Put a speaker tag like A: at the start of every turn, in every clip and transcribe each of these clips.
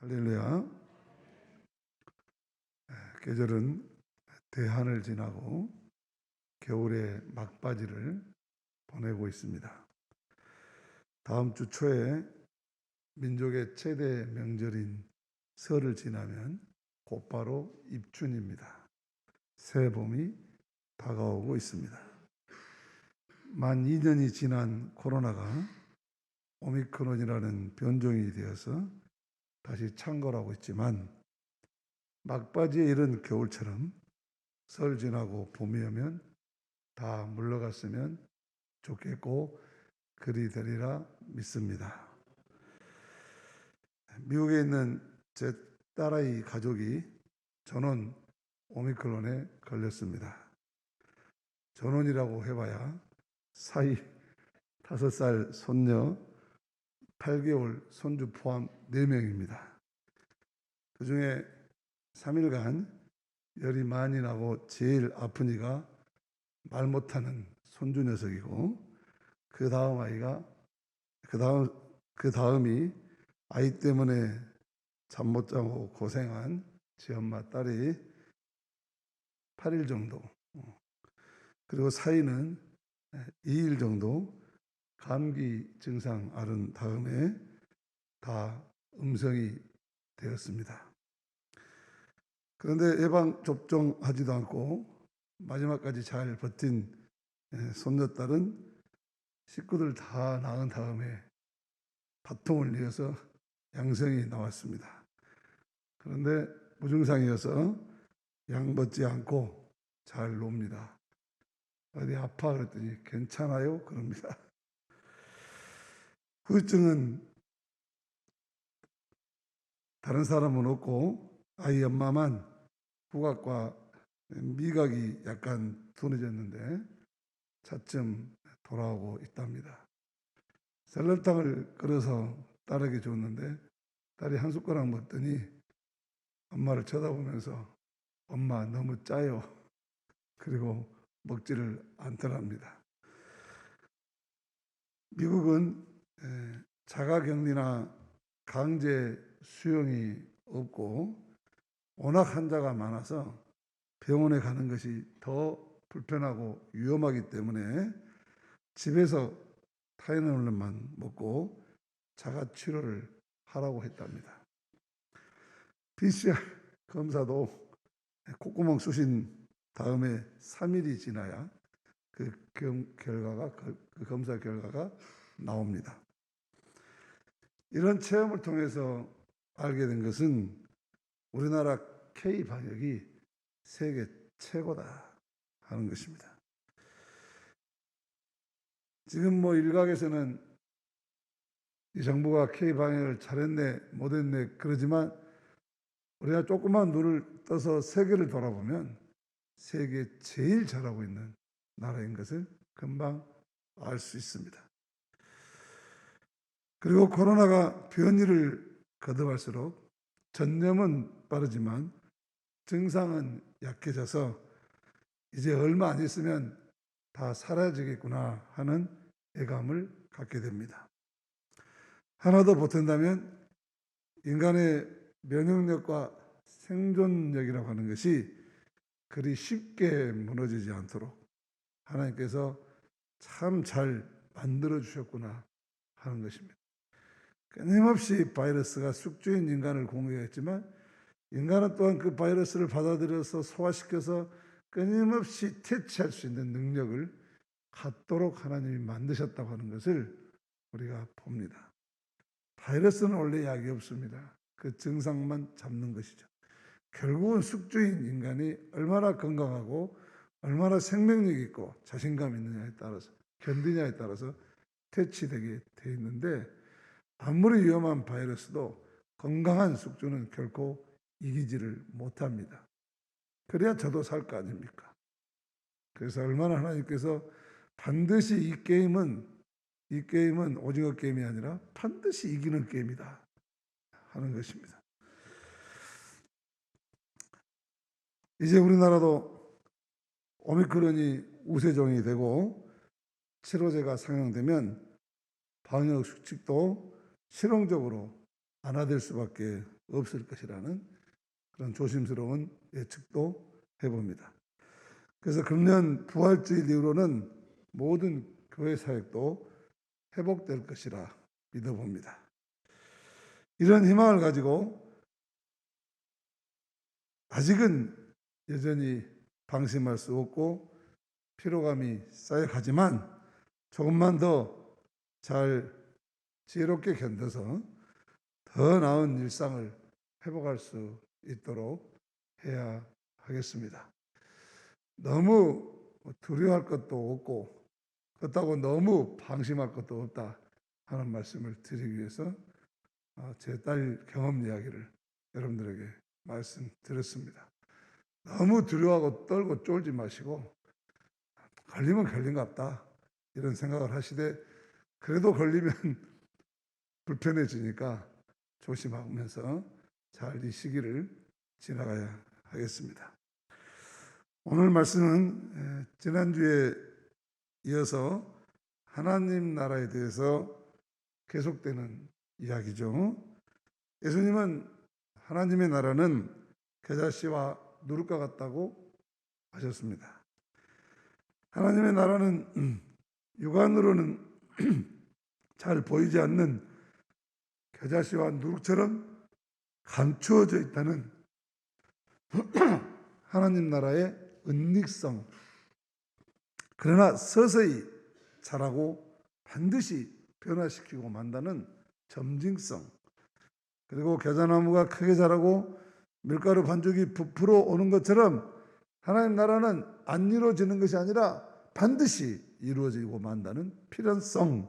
A: 할렐루야. 계절은 대한을 지나고 겨울의 막바지를 보내고 있습니다. 다음 주 초에 민족의 최대 명절인 설을 지나면 곧바로 입춘입니다. 새 봄이 다가오고 있습니다. 만 2년이 지난 코로나가 오미크론이라는 변종이 되어서 다시 창궐하고 있지만 막바지에 이른 겨울처럼 설 지나고 봄이 오면 다 물러갔으면 좋겠고 그리 되리라 믿습니다. 미국에 있는 제 딸아이 가족이 전원 오미크론에 걸렸습니다. 전원이라고 해봐야 사이 5살 손녀, 8개월 손주 포함 4명입니다. 그중에 3일간 열이 많이 나고 제일 아픈 이가 말 못하는 손주 녀석이고 그 다음이 아이 때문에 잠 못 자고 고생한 지 엄마 딸이 8일 정도, 그리고 사이는 2일 정도 감기 증상 앓은 다음에 다 음성이 되었습니다. 그런데 예방 접종하지도 않고 마지막까지 잘 버틴 손녀딸은 식구들 다 낳은 다음에 바통을 이어서 양성이 나왔습니다. 그런데 무증상이어서 약 먹지 않고 잘 놉니다. 어디 아파 그랬더니 괜찮아요 그럽니다. 후유증은 다른 사람은 없고 아이 엄마만 후각과 미각이 약간 둔해졌는데 차츰 돌아오고 있답니다. 셀럽탕을 끓여서 딸에게 줬는데 딸이 한 숟가락 먹더니 엄마를 쳐다보면서 엄마 너무 짜요. 그리고 먹지를 않더랍니다. 미국은 자가격리나 강제 수용이 없고 워낙 환자가 많아서 병원에 가는 것이 더 불편하고 위험하기 때문에 집에서 타이레놀만 먹고 자가 치료를 하라고 했답니다. PCR 검사도 콧구멍 쑤신 다음에 3일이 지나야 그 검사 결과가 나옵니다. 이런 체험을 통해서 알게 된 것은 우리나라 K 방역이 세계 최고다 하는 것입니다. 지금 일각에서는 이 정부가 K 방역을 잘했네 못했네 그러지만 우리가 조그만 눈을 떠서 세계를 돌아보면 세계 제일 잘하고 있는 나라인 것을 금방 알 수 있습니다. 그리고 코로나가 변이를 거듭할수록 전염은 빠르지만 증상은 약해져서 이제 얼마 안 있으면 다 사라지겠구나 하는 예감을 갖게 됩니다. 하나 더 보탠다면 인간의 면역력과 생존력이라고 하는 것이 그리 쉽게 무너지지 않도록 하나님께서 참 잘 만들어 주셨구나 하는 것입니다. 끊임없이 바이러스가 숙주인 인간을 공격했지만 인간은 또한 그 바이러스를 받아들여서 소화시켜서 끊임없이 퇴치할 수 있는 능력을 갖도록 하나님이 만드셨다고 하는 것을 우리가 봅니다. 바이러스는 원래 약이 없습니다. 그 증상만 잡는 것이죠. 결국은 숙주인 인간이 얼마나 건강하고 얼마나 생명력 있고 자신감 있느냐에 따라서 견디냐에 따라서 퇴치되게 돼 있는데 아무리 위험한 바이러스도 건강한 숙주는 결코 이기지를 못합니다. 그래야 저도 살 거 아닙니까? 그래서 얼마나 하나님께서 반드시 이 게임은 오징어 게임이 아니라 반드시 이기는 게임이다 하는 것입니다. 이제 우리나라도 오미크론이 우세종이 되고 치료제가 상용되면 방역 수칙도 실용적으로 완화될 수밖에 없을 것이라는 그런 조심스러운 예측도 해봅니다. 그래서 금년 부활주일 이후로는 모든 교회 사역도 회복될 것이라 믿어봅니다. 이런 희망을 가지고 아직은 여전히 방심할 수 없고 피로감이 쌓여가지만 조금만 더 잘 지혜롭게 견뎌서 더 나은 일상을 회복할 수 있도록 해야 하겠습니다. 너무 두려워할 것도 없고 그렇다고 너무 방심할 것도 없다 하는 말씀을 드리기 위해서 제 딸 경험 이야기를 여러분들에게 말씀드렸습니다. 너무 두려워하고 떨고 쫄지 마시고 걸리면 걸린갑다 이런 생각을 하시되 그래도 걸리면 불편해지니까 조심하면서 잘 이 시기를 지나가야 하겠습니다. 오늘 말씀은 지난주에 이어서 하나님 나라에 대해서 계속되는 이야기죠. 예수님은 하나님의 나라는 겨자씨와 누룩과 같다고 하셨습니다. 하나님의 나라는 육안으로는 잘 보이지 않는 겨자씨와 누룩처럼 감추어져 있다는 하나님 나라의 은닉성, 그러나 서서히 자라고 반드시 변화시키고 만다는 점징성, 그리고 겨자나무가 크게 자라고 밀가루 반죽이 부풀어 오는 것처럼 하나님 나라는 안 이루어지는 것이 아니라 반드시 이루어지고 만다는 필연성을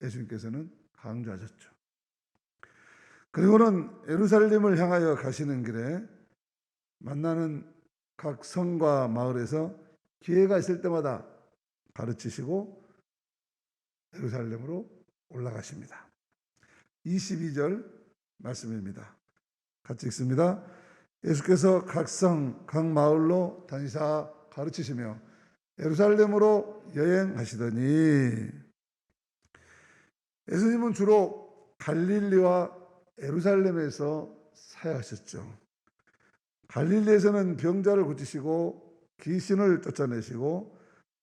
A: 예수님께서는 강조하셨죠. 그리고는 예루살렘을 향하여 가시는 길에 만나는 각 성과 마을에서 기회가 있을 때마다 가르치시고 예루살렘으로 올라가십니다. 22절 말씀입니다. 같이 읽습니다. 예수께서 각 성, 각 마을로 다니사 가르치시며 예루살렘으로 여행하시더니, 예수님은 주로 갈릴리와 예루살렘에서 사역하셨죠. 갈릴리에서는 병자를 고치시고 귀신을 쫓아내시고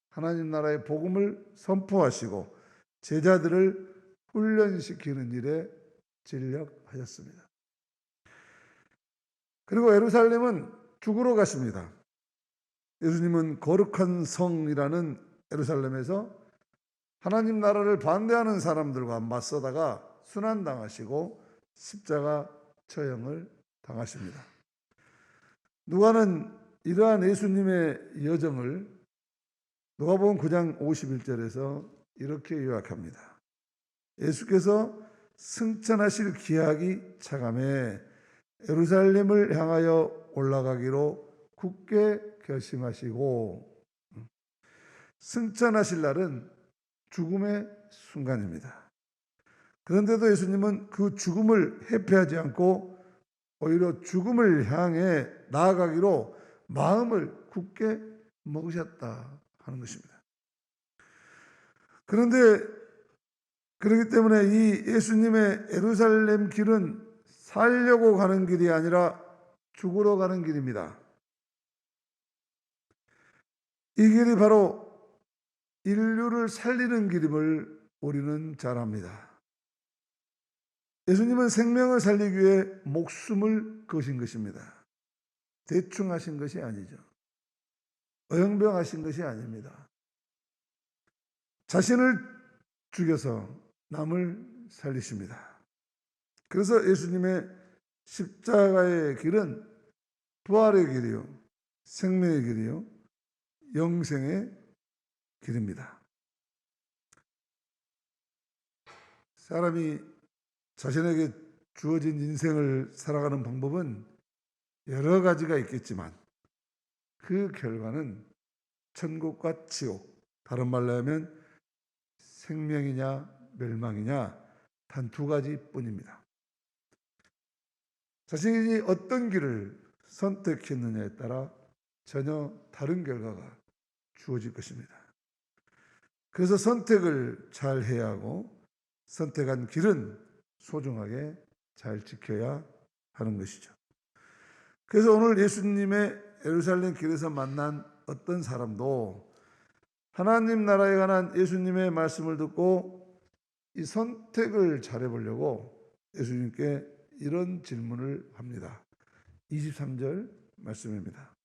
A: 하나님 나라의 복음을 선포하시고 제자들을 훈련시키는 일에 진력하셨습니다. 그리고 예루살렘은 죽으러 가십니다. 예수님은 거룩한 성이라는 예루살렘에서 하나님 나라를 반대하는 사람들과 맞서다가 순환당하시고 십자가 처형을 당하십니다. 누가는 이러한 예수님의 여정을 누가복음 9장 51절에서 이렇게 요약합니다. 예수께서 승천하실 기약이 차감해 예루살렘을 향하여 올라가기로 굳게 결심하시고, 승천하실 날은 죽음의 순간입니다. 그런데도 예수님은 그 죽음을 회피하지 않고 오히려 죽음을 향해 나아가기로 마음을 굳게 먹으셨다 하는 것입니다. 그런데 그렇기 때문에 이 예수님의 예루살렘 길은 살려고 가는 길이 아니라 죽으러 가는 길입니다. 이 길이 바로 인류를 살리는 길임을 우리는 잘 압니다. 예수님은 생명을 살리기 위해 목숨을 거신 것입니다. 대충 하신 것이 아니죠. 어영병 하신 것이 아닙니다. 자신을 죽여서 남을 살리십니다. 그래서 예수님의 십자가의 길은 부활의 길이요, 생명의 길이요, 영생의 길입니다. 사람이 자신에게 주어진 인생을 살아가는 방법은 여러 가지가 있겠지만 그 결과는 천국과 지옥, 다른 말로 하면 생명이냐 멸망이냐 단 두 가지뿐입니다. 자신이 어떤 길을 선택했느냐에 따라 전혀 다른 결과가 주어질 것입니다. 그래서 선택을 잘 해야 하고 선택한 길은 소중하게 잘 지켜야 하는 것이죠. 그래서 오늘 예수님의 예루살렘 길에서 만난 어떤 사람도 하나님 나라에 관한 예수님의 말씀을 듣고 이 선택을 잘해보려고 예수님께 이런 질문을 합니다. 23절 말씀입니다.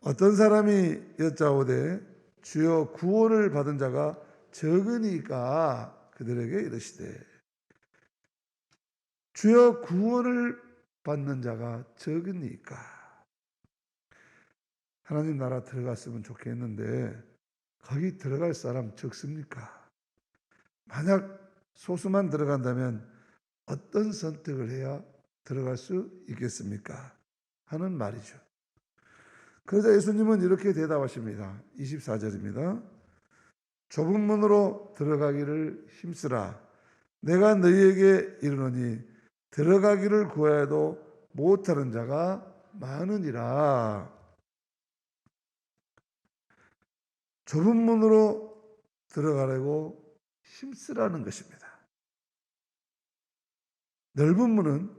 A: 어떤 사람이 여짜오되 주여 구원을 받은 자가 적으니까 그들에게 이르시되, 주여 구원을 받는 자가 적으니까. 하나님 나라 들어갔으면 좋겠는데 거기 들어갈 사람 적습니까? 만약 소수만 들어간다면 어떤 선택을 해야 들어갈 수 있겠습니까? 하는 말이죠. 그러자 예수님은 이렇게 대답하십니다. 24절입니다. 좁은 문으로 들어가기를 힘쓰라. 내가 너희에게 이르노니 들어가기를 구하여도 못하는 자가 많으니라. 좁은 문으로 들어가려고 힘쓰라는 것입니다. 넓은 문은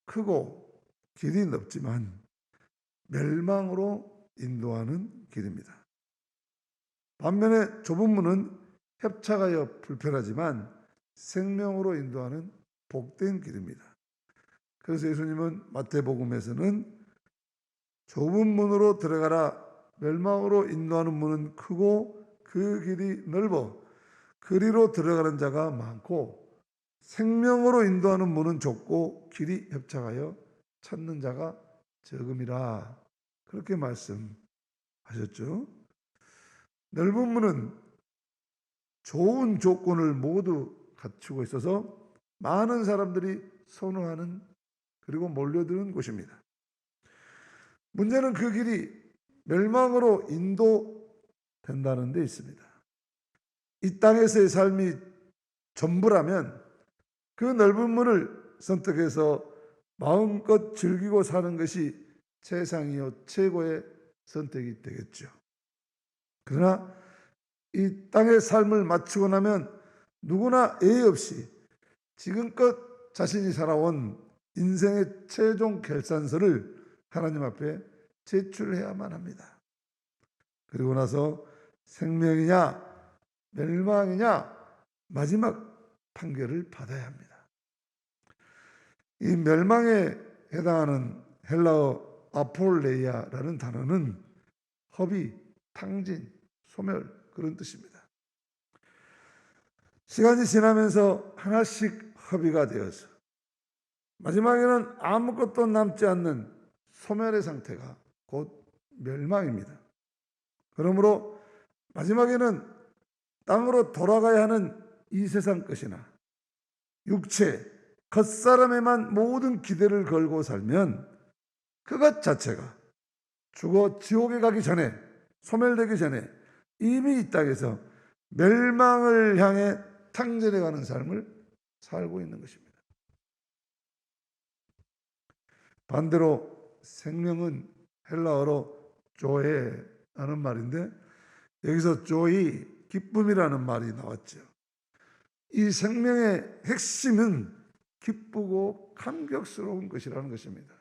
A: 크고 길이 넓지만 멸망으로 인도하는 길입니다. 반면에 좁은 문은 협착하여 불편하지만 생명으로 인도하는 복된 길입니다. 그래서 예수님은 마태복음에서는 좁은 문으로 들어가라. 멸망으로 인도하는 문은 크고 그 길이 넓어 그리로 들어가는 자가 많고, 생명으로 인도하는 문은 좁고 길이 협착하여 찾는 자가 적음이라. 그렇게 말씀하셨죠. 넓은 문은 좋은 조건을 모두 갖추고 있어서 많은 사람들이 선호하는, 그리고 몰려드는 곳입니다. 문제는 그 길이 멸망으로 인도된다는 데 있습니다. 이 땅에서의 삶이 전부라면 그 넓은 문을 선택해서 마음껏 즐기고 사는 것이 최상이요 최고의 선택이 되겠죠. 그러나 이 땅의 삶을 마치고 나면 누구나 예의 없이 지금껏 자신이 살아온 인생의 최종 결산서를 하나님 앞에 제출해야만 합니다. 그리고 나서 생명이냐 멸망이냐 마지막 판결을 받아야 합니다. 이 멸망에 해당하는 헬라어 아폴레이아라는 단어는 허비, 탕진, 소멸, 그런 뜻입니다. 시간이 지나면서 하나씩 허비가 되어서 마지막에는 아무것도 남지 않는 소멸의 상태가 곧 멸망입니다. 그러므로 마지막에는 땅으로 돌아가야 하는 이 세상 것이나 육체, 겉사람에만 모든 기대를 걸고 살면 그것 자체가 죽어 지옥에 가기 전에, 소멸되기 전에 이미 이 땅에서 멸망을 향해 탕진해 가는 삶을 살고 있는 것입니다. 반대로 생명은 헬라어로 조에라는 말인데, 여기서 조이, 기쁨이라는 말이 나왔죠. 이 생명의 핵심은 기쁘고 감격스러운 것이라는 것입니다.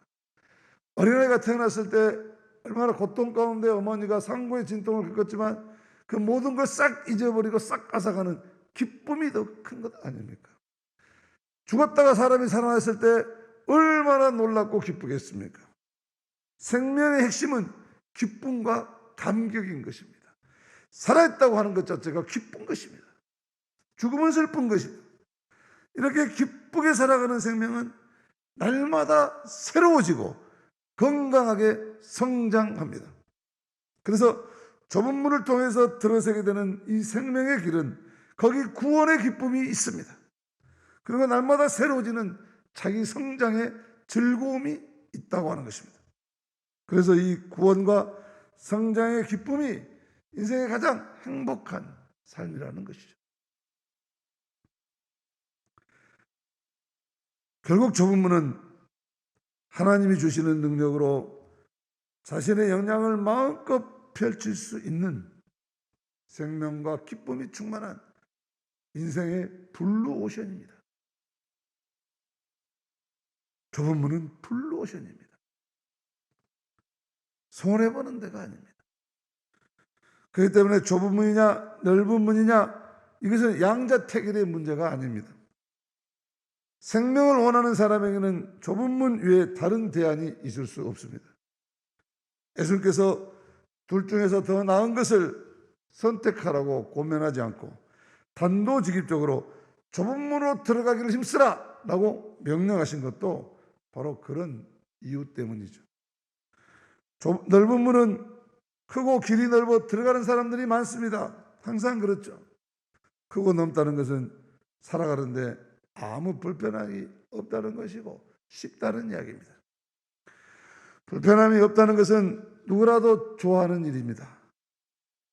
A: 어린아이가 태어났을 때 얼마나 고통 가운데 어머니가 상고의 진통을 겪었지만 그 모든 걸 싹 잊어버리고 싹 앗아가는 기쁨이 더 큰 것 아닙니까? 죽었다가 사람이 살아났을 때 얼마나 놀랍고 기쁘겠습니까? 생명의 핵심은 기쁨과 감격인 것입니다. 살아있다고 하는 것 자체가 기쁜 것입니다. 죽음은 슬픈 것입니다. 이렇게 기쁘게 살아가는 생명은 날마다 새로워지고 건강하게 성장합니다. 그래서 좁은 문을 통해서 들어서게 되는 이 생명의 길은 거기 구원의 기쁨이 있습니다. 그리고 날마다 새로워지는 자기 성장의 즐거움이 있다고 하는 것입니다. 그래서 이 구원과 성장의 기쁨이 인생의 가장 행복한 삶이라는 것이죠. 결국 좁은 문은 하나님이 주시는 능력으로 자신의 역량을 마음껏 펼칠 수 있는 생명과 기쁨이 충만한 인생의 블루오션입니다. 좁은 문은 블루오션입니다. 손해보는 데가 아닙니다. 그렇기 때문에 좁은 문이냐 넓은 문이냐 이것은 양자택일의 문제가 아닙니다. 생명을 원하는 사람에게는 좁은 문 외에 다른 대안이 있을 수 없습니다. 예수님께서 둘 중에서 더 나은 것을 선택하라고 고면하지 않고 단도직입적으로 좁은 문으로 들어가기를 힘쓰라 라고 명령하신 것도 바로 그런 이유 때문이죠. 넓은 문은 크고 길이 넓어 들어가는 사람들이 많습니다. 항상 그렇죠. 크고 넓다는 것은 살아가는데 아무 불편함이 없다는 것이고 쉽다는 이야기입니다. 불편함이 없다는 것은 누구라도 좋아하는 일입니다.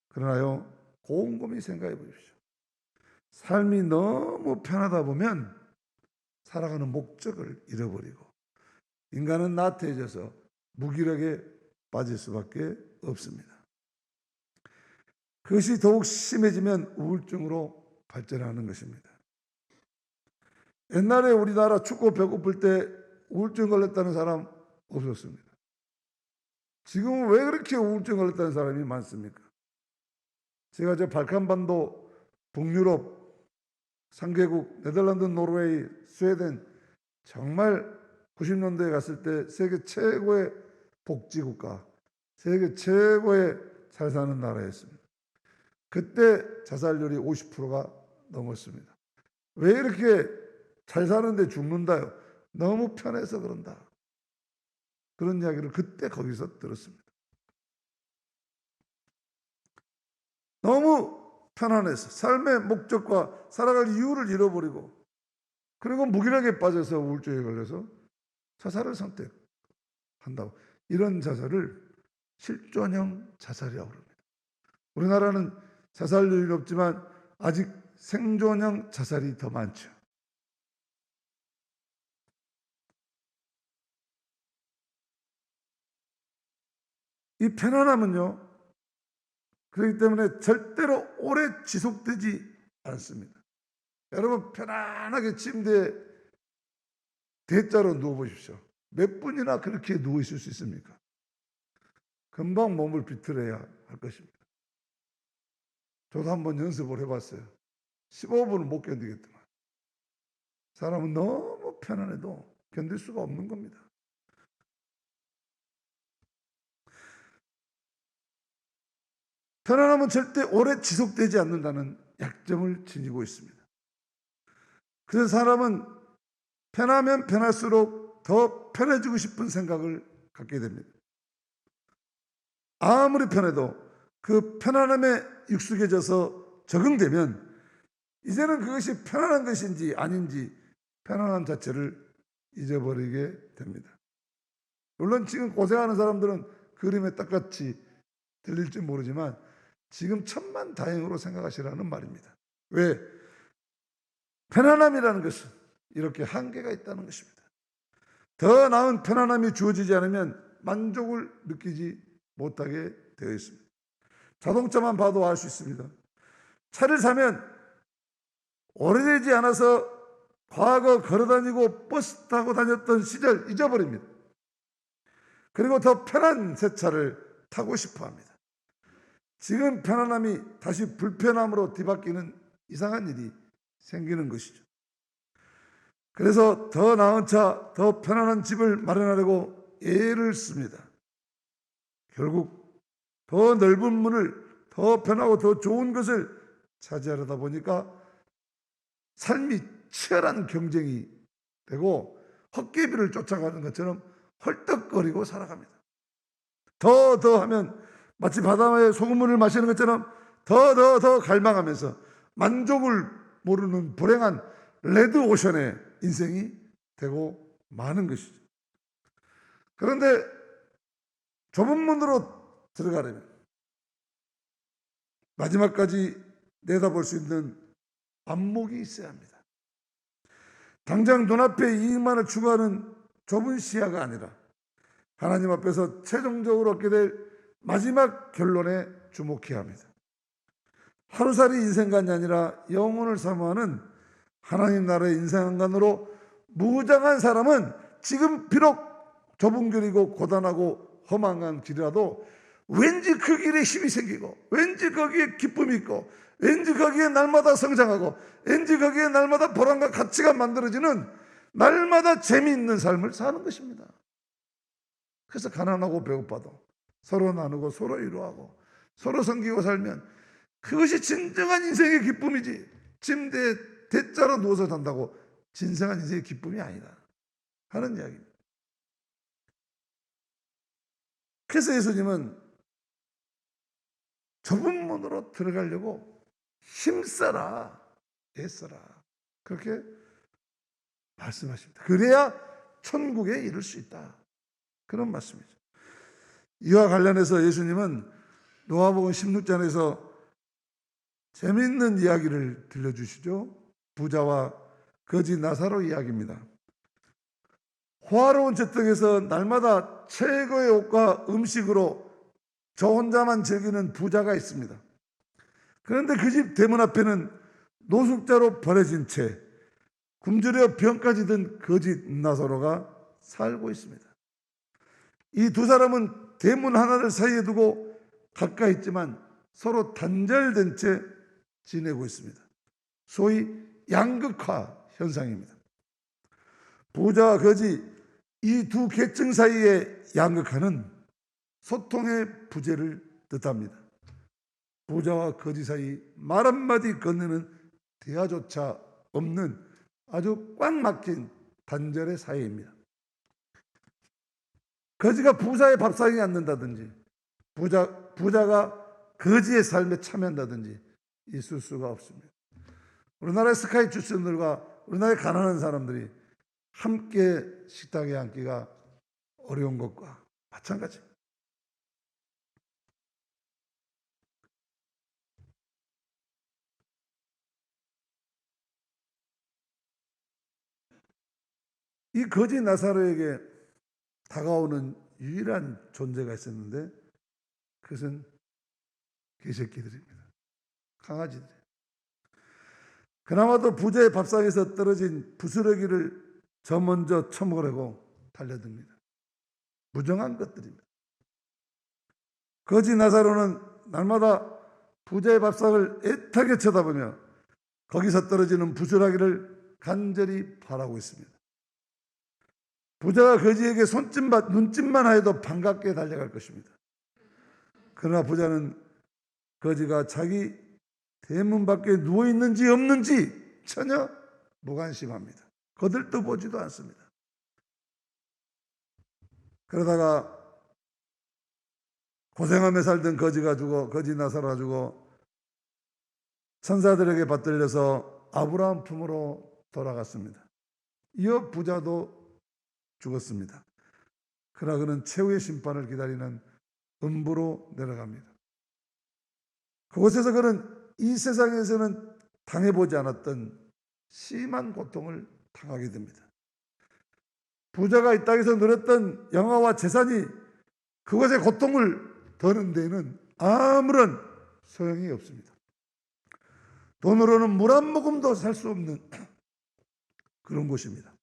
A: 그러나요, 곰곰이 생각해 보십시오. 삶이 너무 편하다 보면 살아가는 목적을 잃어버리고 인간은 나태해져서 무기력에 빠질 수밖에 없습니다. 그것이 더욱 심해지면 우울증으로 발전하는 것입니다. 옛날에 우리나라 춥고 배고플 때 우울증 걸렸다는 사람 없었습니다. 지금은 왜 그렇게 우울증 걸렸다는 사람이 많습니까? 제가 발칸반도, 북유럽, 3개국, 네덜란드, 노르웨이, 스웨덴 정말 90년대에 갔을 때 세계 최고의 복지국가, 세계 최고의 잘 사는 나라였습니다. 그때 자살률이 50%가 넘었습니다. 왜 이렇게 잘 사는데 죽는다요? 너무 편해서 그런다. 그런 이야기를 그때 거기서 들었습니다. 너무 편안해서 삶의 목적과 살아갈 이유를 잃어버리고 그리고 무기력에 빠져서 우울증에 걸려서 자살을 선택한다고. 이런 자살을 실존형 자살이라고 합니다. 우리나라는 자살률이 높지만 아직 생존형 자살이 더 많죠. 이 편안함은요, 그렇기 때문에 절대로 오래 지속되지 않습니다. 여러분 편안하게 침대에 대자로 누워보십시오. 몇 분이나 그렇게 누워 있을 수 있습니까? 금방 몸을 비틀어야 할 것입니다. 저도 한번 연습을 해봤어요. 15분은 못 견디겠더만. 사람은 너무 편안해도 견딜 수가 없는 겁니다. 편안함은 절대 오래 지속되지 않는다는 약점을 지니고 있습니다. 그래서 사람은 편하면 편할수록 더 편해지고 싶은 생각을 갖게 됩니다. 아무리 편해도 그 편안함에 익숙해져서 적응되면 이제는 그것이 편안한 것인지 아닌지 편안함 자체를 잊어버리게 됩니다. 물론 지금 고생하는 사람들은 그림에 똑같이 들릴지 모르지만 지금 천만다행으로 생각하시라는 말입니다. 왜? 편안함이라는 것은 이렇게 한계가 있다는 것입니다. 더 나은 편안함이 주어지지 않으면 만족을 느끼지 못하게 되어 있습니다. 자동차만 봐도 알 수 있습니다. 차를 사면 오래되지 않아서 과거 걸어다니고 버스 타고 다녔던 시절 잊어버립니다. 그리고 더 편한 새 차를 타고 싶어 합니다. 지금 편안함이 다시 불편함으로 뒤바뀌는 이상한 일이 생기는 것이죠. 그래서 더 나은 차, 더 편안한 집을 마련하려고 애를 씁니다. 결국 더 넓은 문을 더 편하고 더 좋은 것을 차지하려다 보니까 삶이 치열한 경쟁이 되고 헛개비를 쫓아가는 것처럼 헐떡거리고 살아갑니다. 더 하면 마치 바다에 소금물을 마시는 것처럼 더 갈망하면서 만족을 모르는 불행한 레드오션의 인생이 되고 마는 것이죠. 그런데 좁은 문으로 들어가려면 마지막까지 내다볼 수 있는 안목이 있어야 합니다. 당장 눈앞에 이익만을 추구하는 좁은 시야가 아니라 하나님 앞에서 최종적으로 얻게 될 마지막 결론에 주목해야 합니다. 하루살이 인생관이 아니라 영혼을 사모하는 하나님 나라의 인생관으로 무장한 사람은 지금 비록 좁은 길이고 고단하고 험한 길이라도 왠지 그 길에 힘이 생기고, 왠지 거기에 기쁨이 있고, 왠지 거기에 날마다 성장하고, 왠지 거기에 날마다 보람과 가치가 만들어지는 날마다 재미있는 삶을 사는 것입니다. 그래서 가난하고 배고파도 서로 나누고 서로 위로하고 서로 섬기고 살면 그것이 진정한 인생의 기쁨이지, 침대에 대자로 누워서 잔다고 진정한 인생의 기쁨이 아니다 하는 이야기입니다. 그래서 예수님은 좁은 문으로 들어가려고 힘써라, 애써라, 그렇게 말씀하십니다. 그래야 천국에 이를 수 있다, 그런 말씀이죠. 이와 관련해서 예수님은 누가복음 16장에서 재미있는 이야기를 들려주시죠. 부자와 거지 나사로 이야기입니다. 호화로운 저택에서 날마다 최고의 옷과 음식으로 저 혼자만 즐기는 부자가 있습니다. 그런데 그 집 대문 앞에는 노숙자로 버려진 채 굶주려 병까지 든 거지 나사로가 살고 있습니다. 이 두 사람은 대문 하나를 사이에 두고 가까이 있지만 서로 단절된 채 지내고 있습니다. 소위 양극화 현상입니다. 부자와 거지, 이 두 계층 사이의 양극화는 소통의 부재를 뜻합니다. 부자와 거지 사이 말 한마디 건네는 대화조차 없는 아주 꽉 막힌 단절의 사이입니다. 거지가 부자의 밥상에 앉는다든지 부자가 거지의 삶에 참여한다든지 있을 수가 없습니다. 우리나라의 스카이 출신들과 우리나라의 가난한 사람들이 함께 식탁에 앉기가 어려운 것과 마찬가지입니다. 이 거지 나사로에게 다가오는 유일한 존재가 있었는데 그것은 개새끼들입니다. 강아지들이에요. 그나마도 부자의 밥상에서 떨어진 부스러기를 저 먼저 처먹으려고 달려듭니다. 무정한 것들입니다. 거지 나사로는 날마다 부자의 밥상을 애타게 쳐다보며 거기서 떨어지는 부스러기를 간절히 바라고 있습니다. 부자가 거지에게 눈짓만 하여도 반갑게 달려갈 것입니다. 그러나 부자는 거지가 자기 대문 밖에 누워있는지 없는지 전혀 무관심합니다. 거들떠보지도 않습니다. 그러다가 고생하며 살던 거지가 죽어, 거지 나사로가 죽어 천사들에게 받들려서 아브라함 품으로 돌아갔습니다. 이어 부자도 죽었습니다. 그러나 그는 최후의 심판을 기다리는 음부로 내려갑니다. 그곳에서 그는 이 세상에서는 당해보지 않았던 심한 고통을 당하게 됩니다. 부자가 이 땅에서 누렸던 영화와 재산이 그것의 고통을 더는 데에는 아무런 소용이 없습니다. 돈으로는 물 한 모금도 살 수 없는 그런 곳입니다.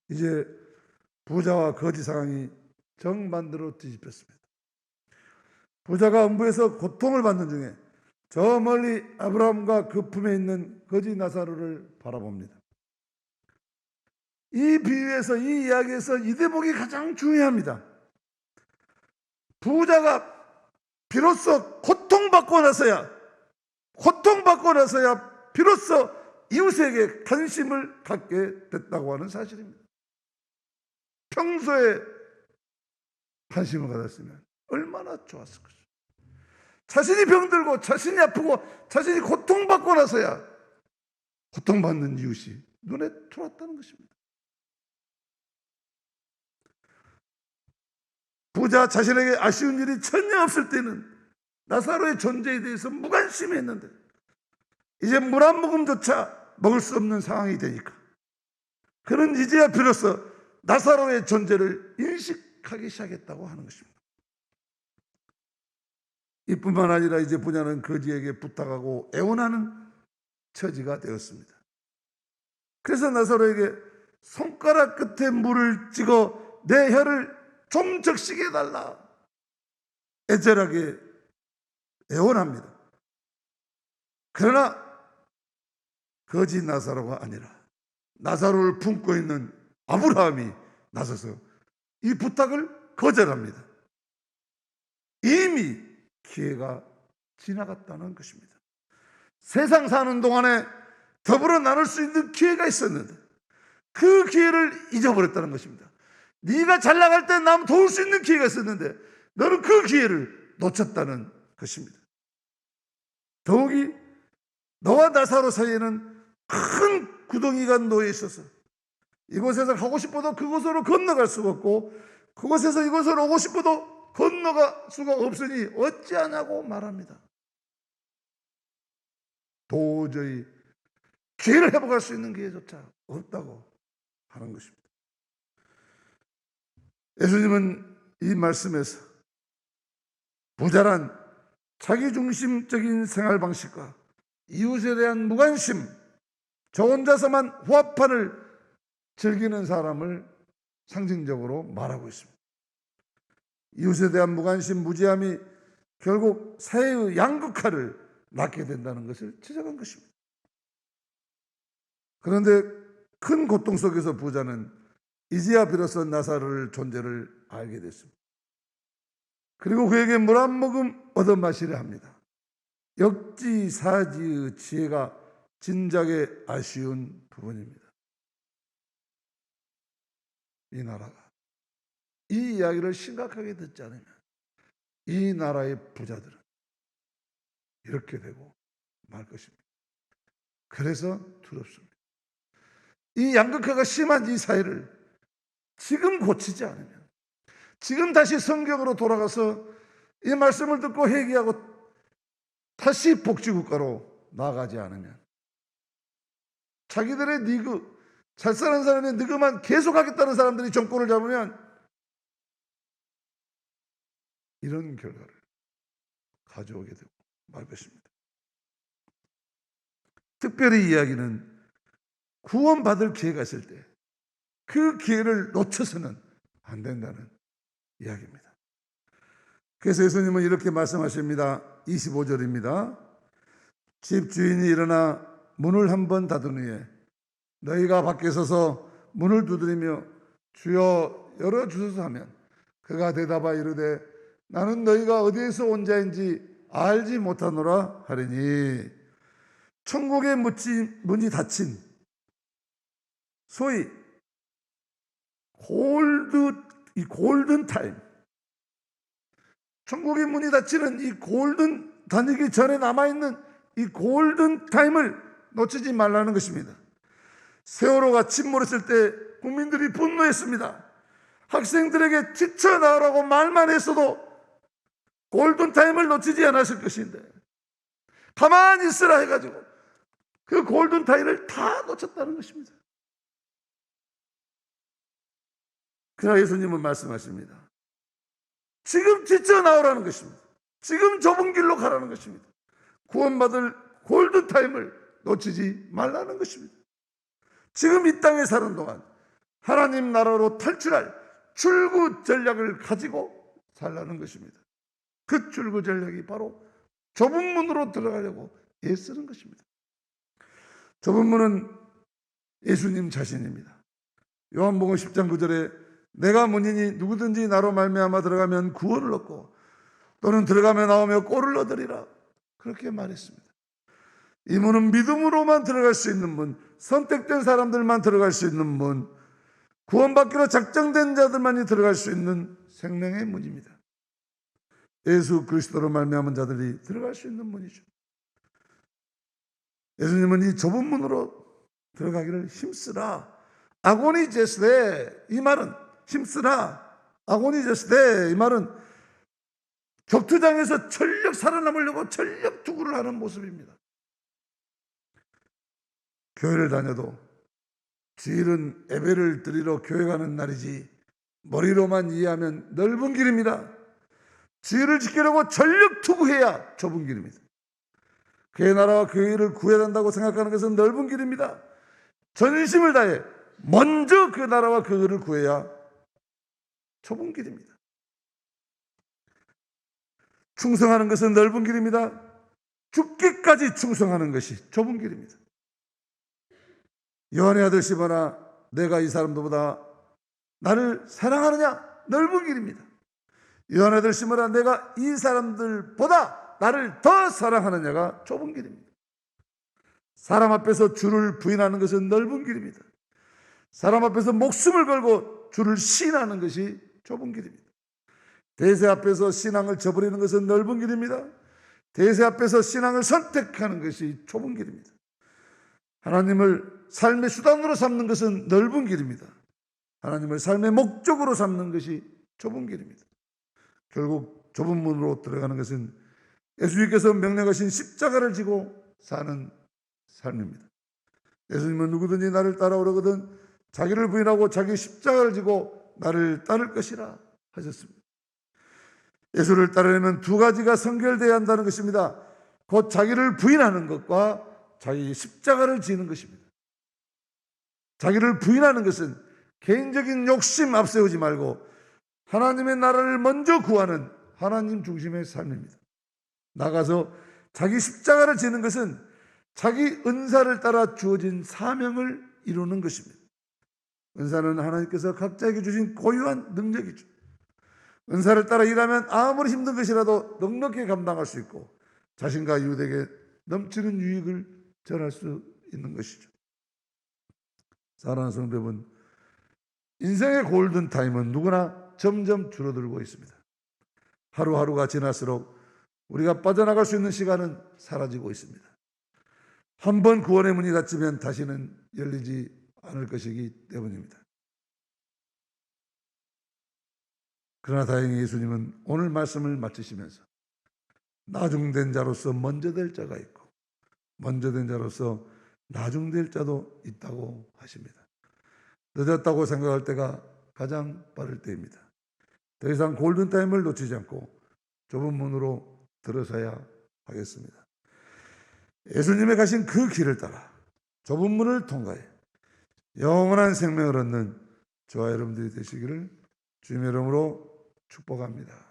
A: 이제 부자와 거지 상황이 정반대로 뒤집혔습니다. 부자가 음부에서 고통을 받는 중에 저 멀리 아브라함과 그 품에 있는 거지 나사로를 바라봅니다. 이 비유에서, 이 이야기에서 이 대목이 가장 중요합니다. 부자가 비로소 고통받고 나서야 비로소 이웃에게 관심을 갖게 됐다고 하는 사실입니다. 평소에 관심을 가졌으면 얼마나 좋았을 것이죠. 자신이 병들고 자신이 아프고 자신이 고통받고 나서야 고통받는 이웃이 눈에 들어왔다는 것입니다. 부자 자신에게 아쉬운 일이 전혀 없을 때는 나사로의 존재에 대해서 무관심했는데 이제 물 한 모금조차 먹을 수 없는 상황이 되니까 그는 이제야 비로소 나사로의 존재를 인식하기 시작했다고 하는 것입니다. 이뿐만 아니라 이제 부자는 거지에게 부탁하고 애원하는 처지가 되었습니다. 그래서 나사로에게 손가락 끝에 물을 찍어 내 혀를 좀 적시게 해달라 애절하게 애원합니다. 그러나 거지 나사로가 아니라 나사로를 품고 있는 아브라함이 나서서 이 부탁을 거절합니다. 이미 기회가 지나갔다는 것입니다. 세상 사는 동안에 더불어 나눌 수 있는 기회가 있었는데 그 기회를 잊어버렸다는 것입니다. 네가 잘 나갈 때 남 도울 수 있는 기회가 있었는데 너는 그 기회를 놓쳤다는 것입니다. 더욱이 너와 나사로 사이에는 큰 구덩이가 놓여 있어서 이곳에서 가고 싶어도 그곳으로 건너갈 수가 없고 그곳에서 이곳으로 오고 싶어도 건너갈 수가 없으니 어찌하냐고 말합니다. 도저히 기회를 회복할 수 있는 기회조차 없다고 하는 것입니다. 예수님은 이 말씀에서 부자란 자기중심적인 생활 방식과 이웃에 대한 무관심, 저 혼자서만 후합판을 즐기는 사람을 상징적으로 말하고 있습니다. 이웃에 대한 무관심, 무지함이 결국 사회의 양극화를 낳게 된다는 것을 지적한 것입니다. 그런데 큰 고통 속에서 부자는 이제야 비로소 나사로의 존재를 알게 됐습니다. 그리고 그에게 물 한 모금 얻어 마시려 합니다. 역지사지의 지혜가 진작에 아쉬운 부분입니다. 이 나라가 이 이야기를 심각하게 듣지 않으면 이 나라의 부자들은 이렇게 되고 말 것입니다. 그래서 두렵습니다. 이 양극화가 심한 이 사회를 지금 고치지 않으면, 지금 다시 성경으로 돌아가서 이 말씀을 듣고 회개하고 다시 복지국가로 나아가지 않으면 자기들의 니그, 잘 사는 사람의 니그만 계속하겠다는 사람들이 정권을 잡으면 이런 결과를 가져오게 되고 말 것입니다. 특별히 이야기는 구원받을 기회가 있을 때 그 기회를 놓쳐서는 안 된다는 이야기입니다. 그래서 예수님은 이렇게 말씀하십니다. 25절입니다. 집주인이 일어나 문을 한번 닫은 후에 너희가 밖에 서서 문을 두드리며 주여 열어주소서 하면 그가 대답하여 이르되 나는 너희가 어디에서 온 자인지 알지 못하노라 하리니 천국의 문이 닫힌 소위 골든 타임, 천국의 문이 닫히는 이 골든 다니기 전에 남아있는 이 골든 타임을 놓치지 말라는 것입니다. 세월호가 침몰했을 때 국민들이 분노했습니다. 학생들에게 뛰쳐나오라고 말만 했어도 골든 타임을 놓치지 않았을 것인데 가만히 있으라 해가지고 그 골든 타임을 다 놓쳤다는 것입니다. 그러나 예수님은 말씀하십니다. 지금 뛰쳐나오라는 것입니다. 지금 좁은 길로 가라는 것입니다. 구원받을 골든타임을 놓치지 말라는 것입니다. 지금 이 땅에 사는 동안 하나님 나라로 탈출할 출구 전략을 가지고 살라는 것입니다. 그 출구 전략이 바로 좁은 문으로 들어가려고 애쓰는 것입니다. 좁은 문은 예수님 자신입니다. 요한복음 10장 9절에 내가 문이니 누구든지 나로 말미암아 들어가면 구원을 얻고 또는 들어가며 나오며 꼴을 얻으리라 그렇게 말했습니다. 이 문은 믿음으로만 들어갈 수 있는 문, 선택된 사람들만 들어갈 수 있는 문, 구원받기로 작정된 자들만이 들어갈 수 있는 생명의 문입니다. 예수 그리스도로 말미암은 자들이 들어갈 수 있는 문이죠. 예수님은 이 좁은 문으로 들어가기를 힘쓰라. 아고니제스데 이 말은 힘쓰라. 아고니제스데 이 말은 격투장에서 전력 살아남으려고 전력 투구를 하는 모습입니다. 교회를 다녀도 주일은 예배를 드리러 교회 가는 날이지 머리로만 이해하면 넓은 길입니다. 주일을 지키려고 전력 투구해야 좁은 길입니다. 그의 나라와 교회를 구해야 한다고 생각하는 것은 넓은 길입니다. 전심을 다해 먼저 그 나라와 그 의를 구해야 좁은 길입니다. 충성하는 것은 넓은 길입니다. 죽기까지 충성하는 것이 좁은 길입니다. 요한의 아들 시몬아, 내가 이 사람들보다 나를 사랑하느냐? 넓은 길입니다. 요한의 아들 시몬아, 내가 이 사람들보다 나를 더 사랑하느냐가 좁은 길입니다. 사람 앞에서 주를 부인하는 것은 넓은 길입니다. 사람 앞에서 목숨을 걸고 주를 시인하는 것이 좁은 길입니다. 대세 앞에서 신앙을 저버리는 것은 넓은 길입니다. 대세 앞에서 신앙을 선택하는 것이 좁은 길입니다. 하나님을 삶의 수단으로 삼는 것은 넓은 길입니다. 하나님을 삶의 목적으로 삼는 것이 좁은 길입니다. 결국 좁은 문으로 들어가는 것은 예수님께서 명령하신 십자가를 지고 사는 삶입니다. 예수님은 누구든지 나를 따라오려거든 자기를 부인하고 자기 십자가를 지고 나를 따를 것이라 하셨습니다. 예수를 따르려면 두 가지가 선결되어야 한다는 것입니다. 곧 자기를 부인하는 것과 자기 십자가를 지는 것입니다. 자기를 부인하는 것은 개인적인 욕심 앞세우지 말고 하나님의 나라를 먼저 구하는 하나님 중심의 삶입니다. 나가서 자기 십자가를 지는 것은 자기 은사를 따라 주어진 사명을 이루는 것입니다. 은사는 하나님께서 각자에게 주신 고유한 능력이죠. 은사를 따라 일하면 아무리 힘든 것이라도 넉넉히 감당할 수 있고 자신과 이웃에게 넘치는 유익을 전할 수 있는 것이죠. 사랑하는 성도 여러분, 인생의 골든타임은 누구나 점점 줄어들고 있습니다. 하루하루가 지날수록 우리가 빠져나갈 수 있는 시간은 사라지고 있습니다. 한 번 구원의 문이 닫히면 다시는 열리지 않을 것이기 때문입니다. 그러나 다행히 예수님은 오늘 말씀을 마치시면서 나중된 자로서 먼저 될 자가 있고 먼저 된 자로서 나중될 자도 있다고 하십니다. 늦었다고 생각할 때가 가장 빠를 때입니다. 더 이상 골든타임을 놓치지 않고 좁은 문으로 들어서야 하겠습니다. 예수님의 가신 그 길을 따라 좁은 문을 통과해 영원한 생명을 얻는 저와 여러분들이 되시기를 주님의 이름으로 축복합니다.